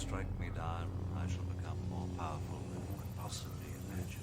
strike me down, I shall become more powerful than you could possibly imagine.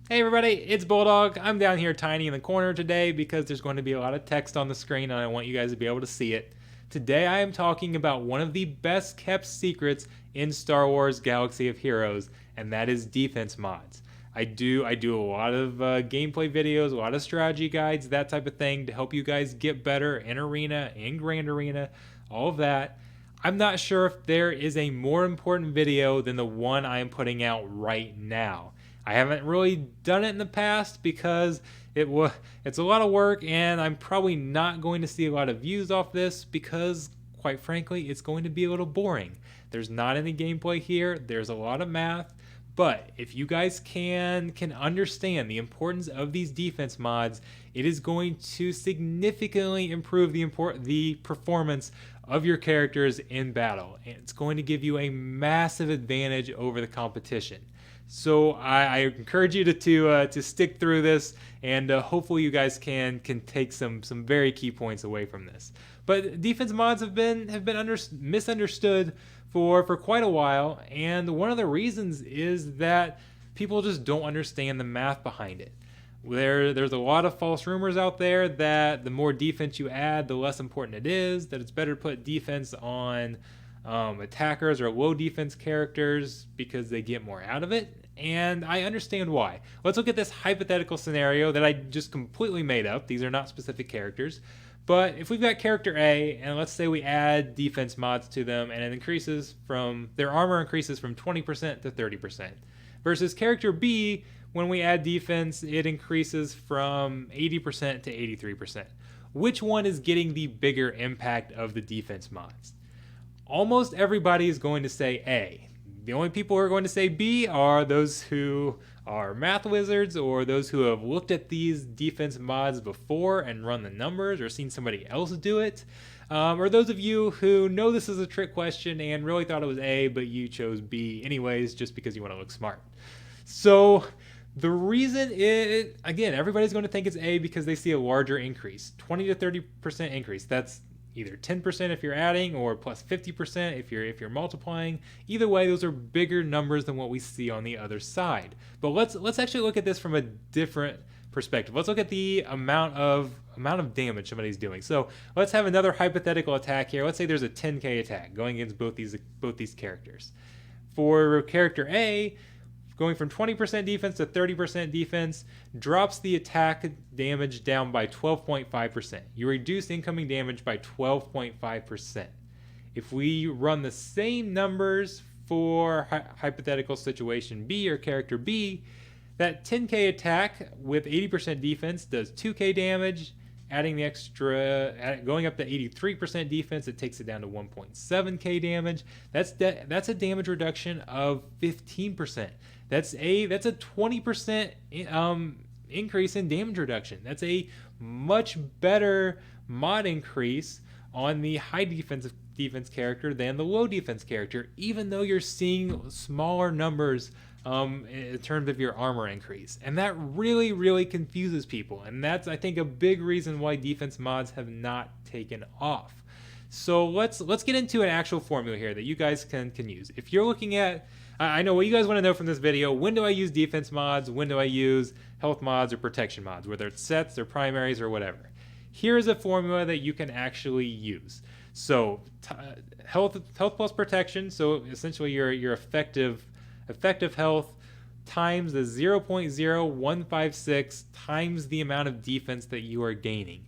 Hey everybody, it's Bulldog. I'm down here tiny in the corner today because there's going to be a lot of text on the screen and I want you guys to be able to see it. Today I am talking about one of the best kept secrets in Star Wars Galaxy of Heroes, and that is defense mods. I do a lot of gameplay videos, a lot of strategy guides, that type of thing to help you guys get better in Arena, in Grand Arena, all of that. I'm not sure if there is a more important video than the one I am putting out right now. I haven't really done it in the past because it's a lot of work and I'm probably not going to see a lot of views off this because, quite frankly, it's going to be a little boring. There's not any gameplay here, there's a lot of math, but if you guys can understand the importance of these defense mods, it is going to significantly improve the performance of your characters in battle, and it's going to give you a massive advantage over the competition. So I encourage you to stick through this, and hopefully you guys can take some very key points away from this. But defense mods have been misunderstood for quite a while, and one of the reasons is that people just don't understand the math behind it. There's a lot of false rumors out there that the more defense you add, the less important it is, that it's better to put defense on attackers or low defense characters because they get more out of it, and I understand why. Let's look at this hypothetical scenario that I just completely made up. These are not specific characters, but if we've got character A and let's say we add defense mods to them and it increases from their armor increases from 20% to 30%, versus character B, when we add defense it increases from 80% to 83%. Which one is getting the bigger impact of the defense mods? Almost everybody is going to say A. The only people who are going to say B are those who are math wizards or those who have looked at these defense mods before and run the numbers or seen somebody else do it. Or those of you who know this is a trick question and really thought it was A, but you chose B anyways just because you want to look smart. So the reason is, again, everybody's going to think it's A because they see a larger increase, 20 to 30% increase. That's either 10% if you're adding or plus 50% if you're multiplying. Either way, those are bigger numbers than what we see on the other side. But let's actually look at this from a different perspective. Let's look at the amount of damage somebody's doing. So let's have another hypothetical attack here. Let's say there's a 10k attack going against both these characters. For character A, going from 20% defense to 30% defense drops the attack damage down by 12.5%. You reduce incoming damage by 12.5%. If we run the same numbers for hypothetical situation B or character B, that 10k attack with 80% defense does 2k damage. Adding the extra, going up to 83% defense, it takes it down to 1.7k damage. That's a damage reduction of 15%. That's a 20% increase in damage reduction. That's a much better mod increase on the high defense character than the low defense character, even though you're seeing smaller numbers in terms of your armor increase. And that really confuses people, and that's, I think, a big reason why defense mods have not taken off. So let's get into an actual formula here that you guys can use. If you're looking at, I know what you guys want to know from this video: when do I use defense mods, when do I use health mods or protection mods, whether it's sets or primaries or whatever. Here's a formula that you can actually use. So health plus protection, so essentially your effective health times the 0.0156 times the amount of defense that you are gaining.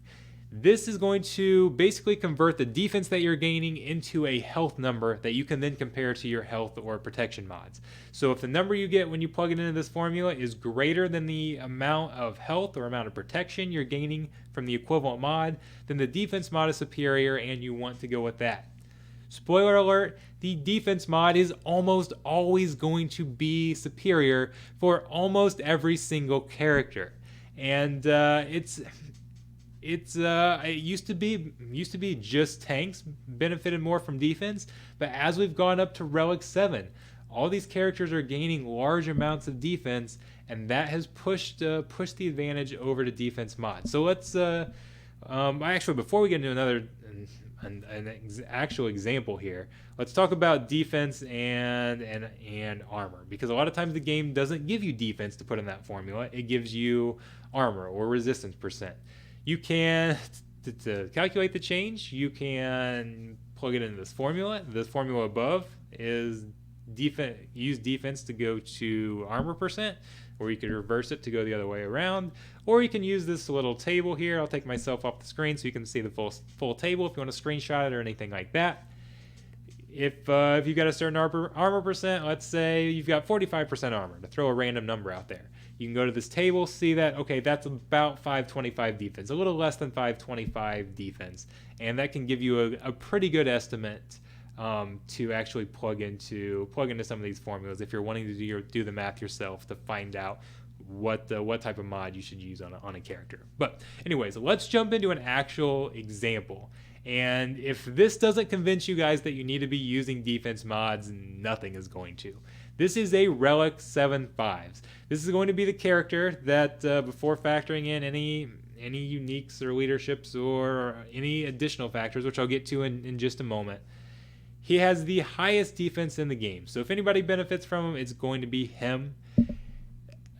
This is going to basically convert the defense that you're gaining into a health number that you can then compare to your health or protection mods. So if the number you get when you plug it into this formula is greater than the amount of health or amount of protection you're gaining from the equivalent mod, then the defense mod is superior and you want to go with that. Spoiler alert, the defense mod is almost always going to be superior for almost every single character. And it used to be just tanks benefited more from defense, but as we've gone up to Relic 7, all these characters are gaining large amounts of defense, and that has pushed the advantage over to defense mod. So let's actually, before we get into actual example here. Let's talk about defense and armor, because a lot of times the game doesn't give you defense to put in that formula. It gives you armor or resistance percent. You can to calculate the change, you can plug it into this formula. This formula above is defense. Use defense to go to armor percent, or you could reverse it to go the other way around, or you can use this little table here. I'll take myself off the screen so you can see the full table if you want to screenshot it or anything like that. If you've got a certain armor percent, let's say you've got 45% armor, to throw a random number out there. You can go to this table, see that, okay, that's about 525 defense, a little less than 525 defense. And that can give you a pretty good estimate to actually plug into some of these formulas if you're wanting to do the math yourself to find out what type of mod you should use on a character. But anyways, let's jump into an actual example. And if this doesn't convince you guys that you need to be using defense mods, nothing is going to. This is a Relic 7.5. This is going to be the character that, before factoring in any uniques or leaderships or any additional factors, which I'll get to in just a moment, he has the highest defense in the game. So if anybody benefits from him, it's going to be him.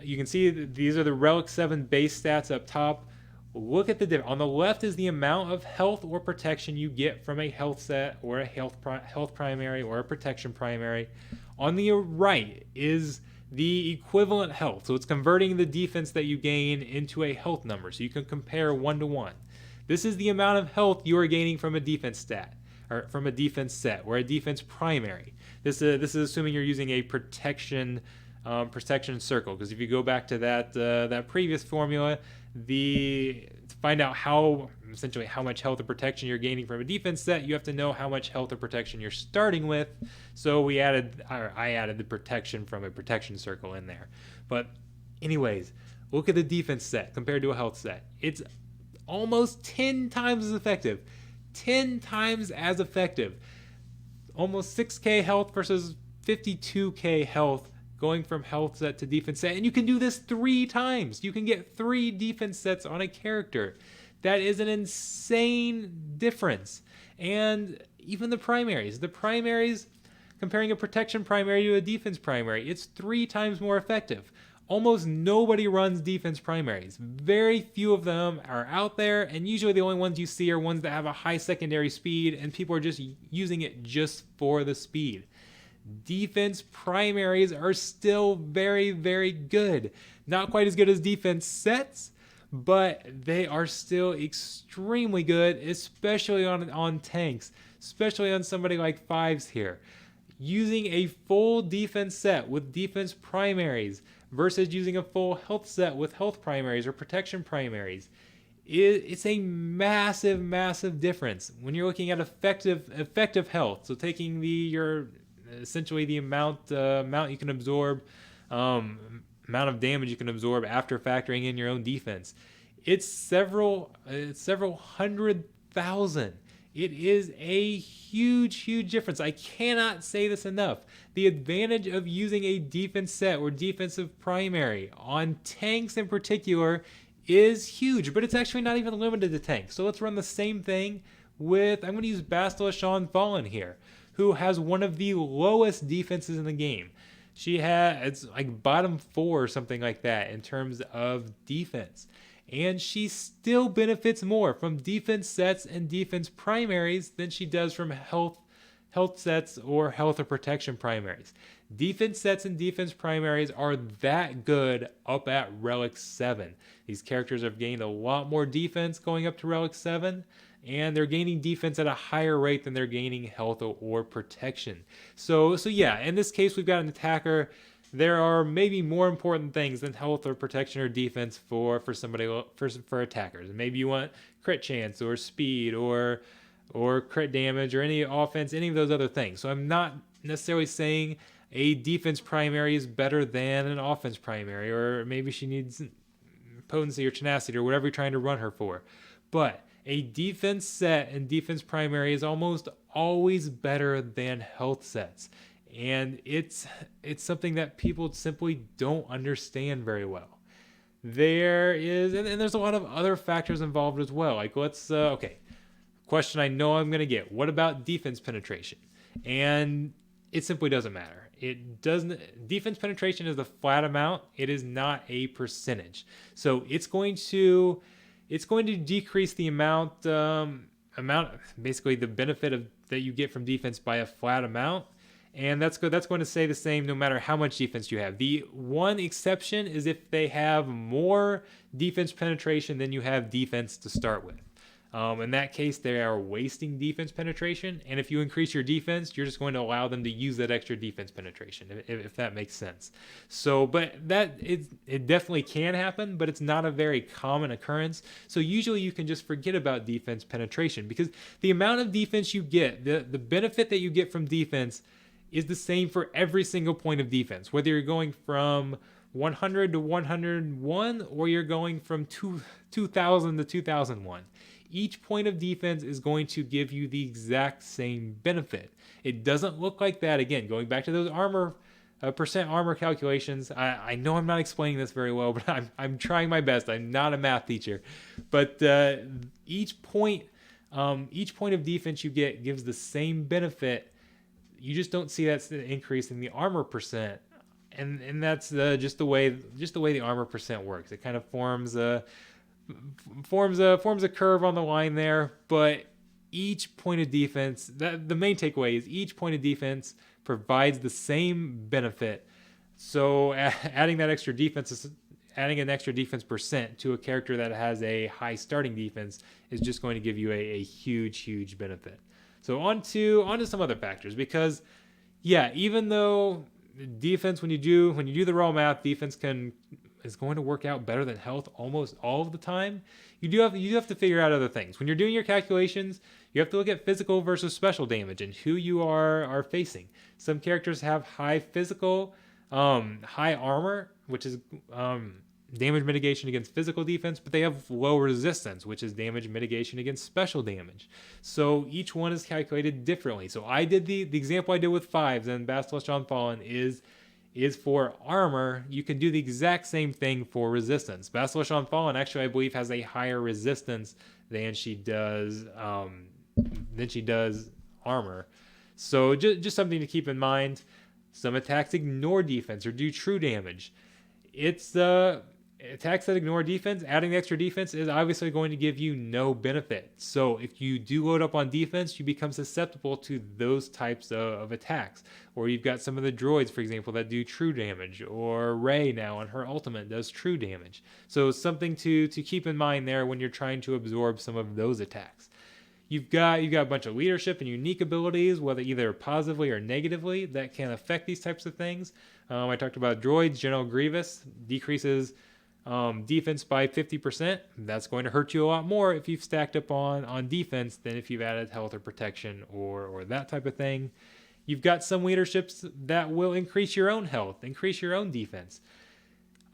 You can see these are the Relic 7 base stats up top. Look at the difference. On the left is the amount of health or protection you get from a health set or a health primary or a protection primary. On the right is the equivalent health. So it's converting the defense that you gain into a health number. So you can compare 1 to 1. This is the amount of health you are gaining from a defense stat, or from a defense set or a defense primary. This is assuming you're using a protection circle, because if you go back to that previous formula, to find out essentially how much health or protection you're gaining from a defense set, you have to know how much health or protection you're starting with. So I added the protection from a protection circle in there. But anyways, look at the defense set compared to a health set. It's almost 10 times as effective. 10 times as effective. Almost 6k health versus 52k health, going from health set to defense set. And you can do this 3 times. You can get 3 defense sets on a character. That is an insane difference. And even the primaries, comparing a protection primary to a defense primary, it's 3 times more effective. Almost nobody runs defense primaries. Very few of them are out there, and usually the only ones you see are ones that have a high secondary speed, and people are just using it just for the speed. Defense primaries are still very, very good. Not quite as good as defense sets, but they are still extremely good, especially on tanks, especially on somebody like Fives here. Using a full defense set with defense primaries versus using a full health set with health primaries or protection primaries, it's a massive, massive difference when you're looking at effective health. So taking essentially the amount you can absorb, amount of damage you can absorb after factoring in your own defense. It's several 100,000. It is a huge, huge difference. I cannot say this enough. The advantage of using a defense set or defensive primary on tanks in particular is huge, but it's actually not even limited to tanks. So let's run the same thing with, I'm going to use Bastila Shan Fallen here, who has one of the lowest defenses in the game. It's like bottom 4 or something like that in terms of defense. And she still benefits more from defense sets and defense primaries than she does from health sets or health or protection primaries. Defense sets and defense primaries are that good up at Relic 7. These characters have gained a lot more defense going up to Relic 7, and they're gaining defense at a higher rate than they're gaining health or protection. So yeah, in this case, we've got an attacker. There are maybe more important things than health or protection or defense for attackers. Maybe you want crit chance or speed or crit damage or any offense, any of those other things. So I'm not necessarily saying a defense primary is better than an offense primary, or maybe she needs potency or tenacity or whatever you're trying to run her for. But a defense set and defense primary is almost always better than health sets. And it's something that people simply don't understand very well. There's a lot of other factors involved as well. Like question I know I'm going to get: what about defense penetration? And it simply doesn't matter. It doesn't. Defense penetration is the flat amount. It is not a percentage. So it's going to decrease the amount basically the benefit of that you get from defense by a flat amount. And that's good. That's going to stay the same no matter how much defense you have. The one exception is if they have more defense penetration than you have defense to start with. In that case, they are wasting defense penetration. And if you increase your defense, you're just going to allow them to use that extra defense penetration, if that makes sense. So, but it definitely can happen, but it's not a very common occurrence. So usually you can just forget about defense penetration, because the amount of defense you get, the benefit that you get from defense is the same for every single point of defense, whether you're going from 100 to 101 or you're going from 2000 to 2001. Each point of defense is going to give you the exact same benefit. It doesn't look like that. Again, going back to those percent armor calculations, I know I'm not explaining this very well, but I'm trying my best. I'm not a math teacher. But each point of defense you get gives the same benefit. You just don't see that increase in the armor percent. And that's just the way the armor percent works. It kind of forms a curve on the line there, but each point of defense, the main takeaway is each point of defense provides the same benefit. So adding an extra defense percent to a character that has a high starting defense is just going to give you a huge benefit. So on to some other factors, because even though defense, when you do the raw math, defense is going to work out better than health almost all of the time. You have to figure out other things. When you're doing your calculations, you have to look at physical versus special damage and who you are facing. Some characters have high physical, high armor, which is damage mitigation against physical defense, but they have low resistance, which is damage mitigation against special damage. So each one is calculated differently. So I did the example I did with 5s, and Bastila Shan Fallen is for armor. You can do the exact same thing for resistance. Bastila Shan Fallen actually, I believe, has a higher resistance than she does armor. So just something to keep in mind. Some attacks ignore defense or do true damage. It's attacks that ignore defense, adding extra defense is obviously going to give you no benefit. So if you do load up on defense, you become susceptible to those types of attacks. Or you've got some of the droids, for example, that do true damage, or Rey now on her ultimate does true damage. So something to keep in mind there when you're trying to absorb some of those attacks. You've got a bunch of leadership and unique abilities, whether either positively or negatively, that can affect these types of things. I talked about droids. General Grievous decreases defense by 50%. That's going to hurt you a lot more if you've stacked up on defense than if you've added health or protection or that type of thing. You've got some leaderships that will increase your own health, increase your own defense.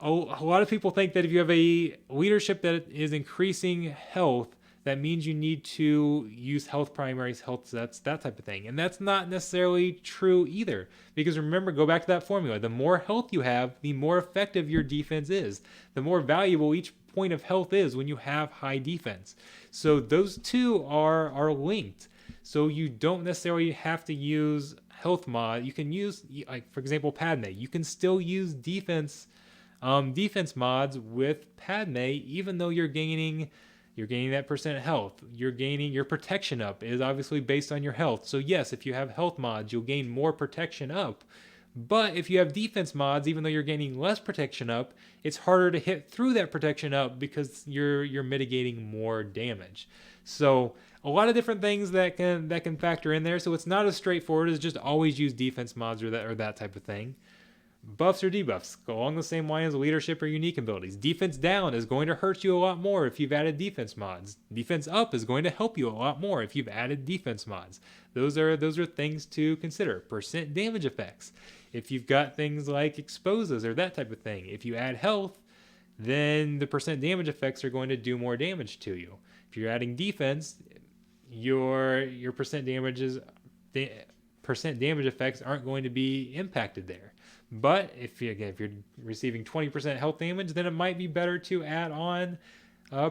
A lot of people think that if you have a leadership that is increasing health, that means you need to use health primaries, health sets, that type of thing. And that's not necessarily true either. Because remember, go back to that formula. The more health you have, the more effective your defense is. The more valuable each point of health is when you have high defense. So those two are linked. So you don't necessarily have to use health mod. You can use, like for example, Padme. You can still use defense mods with Padme, even though you're gaining that percent health. You're gaining your protection up is obviously based on your health. So yes, if you have health mods, you'll gain more protection up. But if you have defense mods, even though you're gaining less protection up, it's harder to hit through that protection up because you're mitigating more damage. So a lot of different things that can factor in there. So it's not as straightforward as just always use defense mods or that type of thing. Buffs or debuffs go along the same line as leadership or unique abilities. Defense down is going to hurt you a lot more if you've added defense mods. Defense up is going to help you a lot more if you've added defense mods. Those are things to consider. Percent damage effects. If you've got things like exposes or that type of thing. If you add health, then the percent damage effects are going to do more damage to you. If you're adding defense, your percent damage effects aren't going to be impacted there. But if you're receiving 20% health damage, then it might be better to add on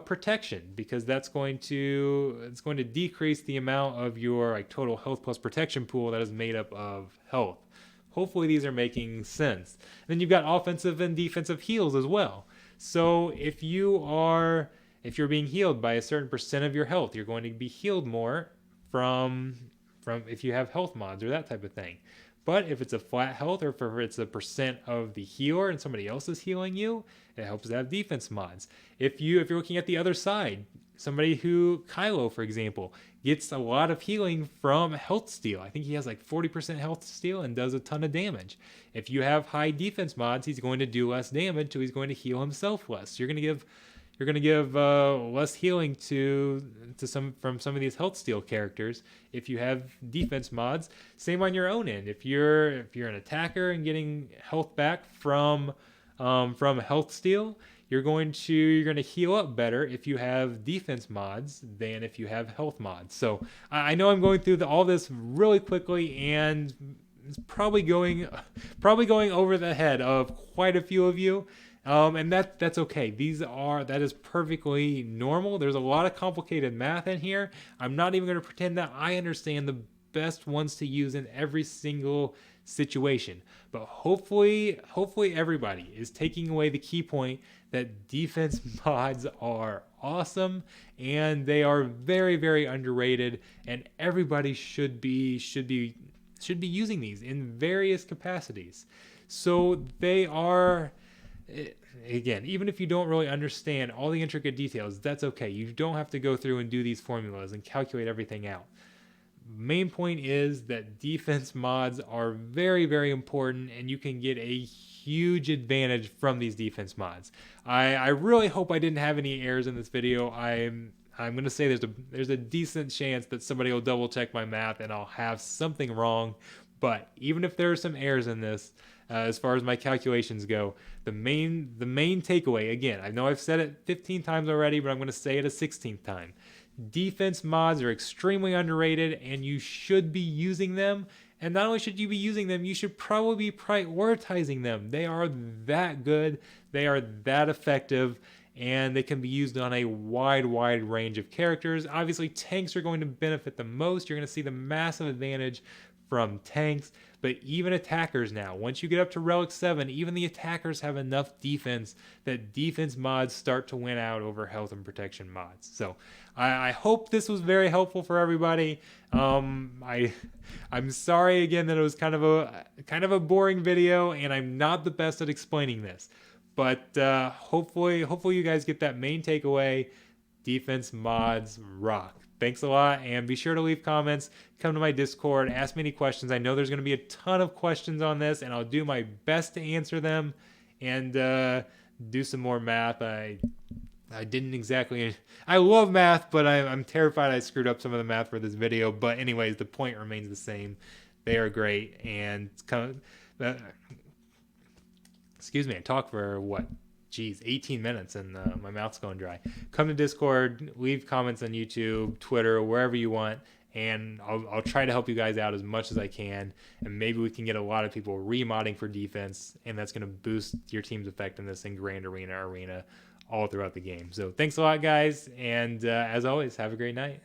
protection, because it's going to decrease the amount of your like total health plus protection pool that is made up of health. Hopefully these are making sense. And then you've got offensive and defensive heals as well. So if you're being healed by a certain percent of your health, you're going to be healed more from if you have health mods or that type of thing. But if it's a flat health, or if it's a percent of the healer and somebody else is healing you, it helps to have defense mods. If you're looking at the other side, somebody who, Kylo for example, gets a lot of healing from health steal. I think he has like 40% health steal and does a ton of damage. If you have high defense mods, he's going to do less damage, so he's going to heal himself less. So you're going to give less healing to some of these health steal characters if you have defense mods. Same on your own end. If you're an attacker and getting health back from health steal, you're going to heal up better if you have defense mods than if you have health mods. So I know I'm going through all this really quickly, and it's probably going over the head of quite a few of you. And that's okay. That is perfectly normal. There's a lot of complicated math in here. I'm not even going to pretend that I understand the best ones to use in every single situation. But hopefully everybody is taking away the key point that defense mods are awesome and they are very, very underrated, and everybody should be using these in various capacities. So they are, again, even if you don't really understand all the intricate details, that's okay. You don't have to go through and do these formulas and calculate everything out. Main point is that defense mods are very, very important, and you can get a huge advantage from these defense mods. I really hope I didn't have any errors in this video. I'm going to say there's a decent chance that somebody will double check my math and I'll have something wrong. But even if there are some errors in this, as far as my calculations go, the main takeaway, again, I know I've said it 15 times already, but I'm going to say it a 16th time. Defense mods are extremely underrated, and you should be using them. And not only should you be using them, you should probably be prioritizing them. They are that good, they are that effective, and they can be used on a wide range of characters. Obviously, tanks are going to benefit the most. You're going to see the massive advantage from tanks, but even attackers now, once you get up to Relic 7, even the attackers have enough defense that defense mods start to win out over health and protection mods. So I hope this was very helpful for everybody. I'm sorry again that it was kind of a boring video, and I'm not the best at explaining this, but hopefully you guys get that main takeaway. Defense mods rock. Thanks a lot, and be sure to leave comments, come to my Discord, ask me any questions. I know there's going to be a ton of questions on this, and I'll do my best to answer them and do some more math. I didn't exactly... I love math, but I'm terrified I screwed up some of the math for this video. But anyways, the point remains the same. They are great, and excuse me, I talk for what? 18 minutes and my mouth's going dry. Come to Discord, leave comments on YouTube, Twitter, wherever you want, and I'll try to help you guys out as much as I can, and maybe we can get a lot of people remodding for defense, and that's going to boost your team's effectiveness in Grand Arena all throughout the game. So thanks a lot, guys, and as always, have a great night.